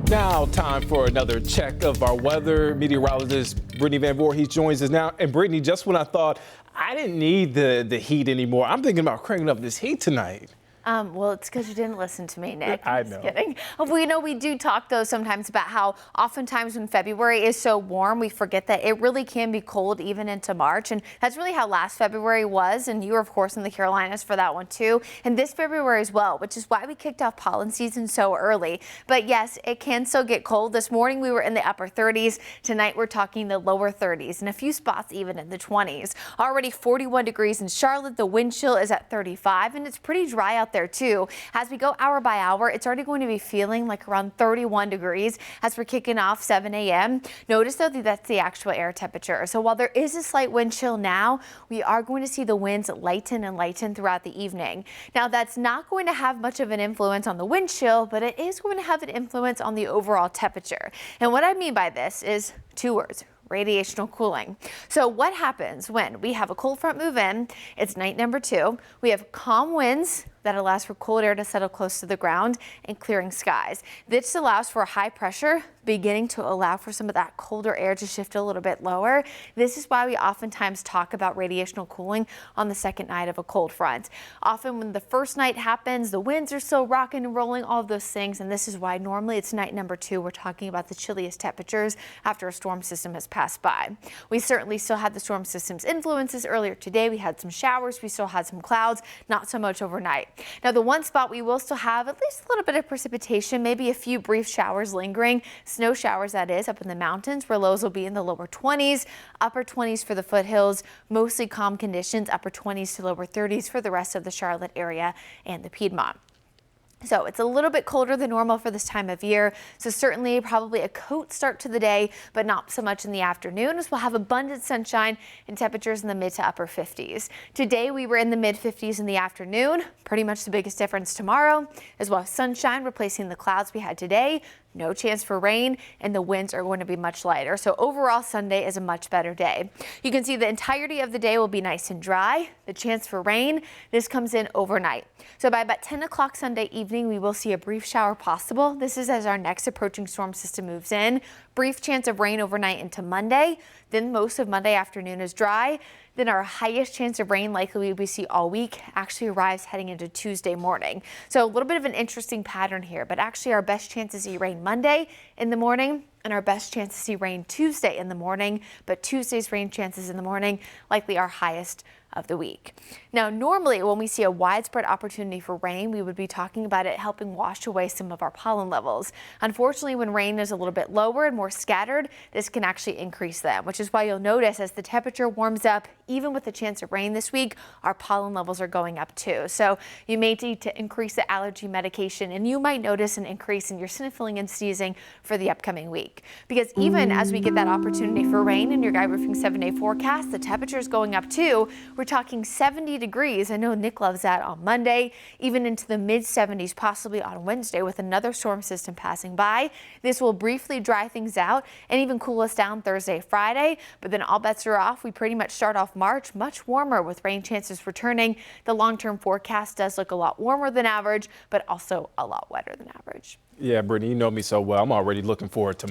Now, time for another check of our weather. Meteorologist Brittany Van Voorhees joins us now. And Brittany, just when I thought I didn't need the heat anymore, I'm thinking about cranking up this heat tonight. Well, it's because you didn't listen to me, Nick. I I'm know. just kidding. We do talk, though, sometimes about how oftentimes when February is so warm, we forget that it really can be cold even into March. And that's really how last February was. And you were, of course, in the Carolinas for that one, too. And this February as well, which is why we kicked off pollen season so early. But yes, it can still get cold. This morning we were in the upper 30s. Tonight we're talking the lower 30s and a few spots even in the 20s. Already 41 degrees in Charlotte. The wind chill is at 35 and it's pretty dry out there too. As we go hour by hour, it's already going to be feeling like around 31 degrees as we're kicking off 7 a.m. Notice though that that's the actual air temperature. So while there is a slight wind chill now, we are going to see the winds lighten throughout the evening. Now that's not going to have much of an influence on the wind chill, but it is going to have an influence on the overall temperature. And what I mean by this is two words: radiational cooling. So what happens when we have a cold front move in? It's night number 2. We have calm winds that allows for cold air to settle close to the ground and clearing skies. This allows for high pressure beginning to allow for some of that colder air to shift a little bit lower. This is why we oftentimes talk about radiational cooling on the second night of a cold front. Often when the first night happens, the winds are still rocking and rolling, all of those things, and this is why normally it's night number 2. We're talking about the chilliest temperatures after a storm system has passed by. We certainly still had the storm system's influences earlier today. We had some showers, we still had some clouds, not so much overnight. Now the one spot we will still have at least a little bit of precipitation, maybe a few brief showers lingering, snow showers that is, up in the mountains where lows will be in the lower 20s, upper 20s for the foothills, mostly calm conditions, upper 20s to lower 30s for the rest of the Charlotte area and the Piedmont. So it's a little bit colder than normal for this time of year. So certainly probably a coat start to the day, but not so much in the afternoon, as we'll have abundant sunshine and temperatures in the mid to upper 50s. Today we were in the mid 50s in the afternoon. Pretty much the biggest difference tomorrow, as well as sunshine replacing the clouds we had today. No chance for rain, and the winds are going to be much lighter. So overall, Sunday is a much better day. You can see the entirety of the day will be nice and dry. The chance for rain, this comes in overnight. So by about 10 o'clock Sunday evening, we will see a brief shower possible. This is as our next approaching storm system moves in. Brief chance of rain overnight into Monday. Then most of Monday afternoon is dry. Then our highest chance of rain likely we see all week actually arrives heading into Tuesday morning. So a little bit of an interesting pattern here, but actually our best chance to see rain Monday in the morning and our best chance to see rain Tuesday in the morning, but Tuesday's rain chances in the morning likely our highest of the week. Now, normally when we see a widespread opportunity for rain, we would be talking about it helping wash away some of our pollen levels. Unfortunately, when rain is a little bit lower and more scattered, this can actually increase them, which is why you'll notice as the temperature warms up, even with the chance of rain this week, our pollen levels are going up too. So you may need to increase the allergy medication, and you might notice an increase in your sniffling and sneezing for the upcoming week. Because even as we get that opportunity for rain in your Guy Roofing 7-day forecast, the temperature is going up too. We're talking 70 degrees. I know Nick loves that on Monday, even into the mid 70s, possibly on Wednesday with another storm system passing by. This will briefly dry things out and even cool us down Thursday, Friday, but then all bets are off. We pretty much start off March much warmer with rain chances returning. The long-term forecast does look a lot warmer than average, but also a lot wetter than average. Yeah, Brittany, you know me so well. I'm already looking forward to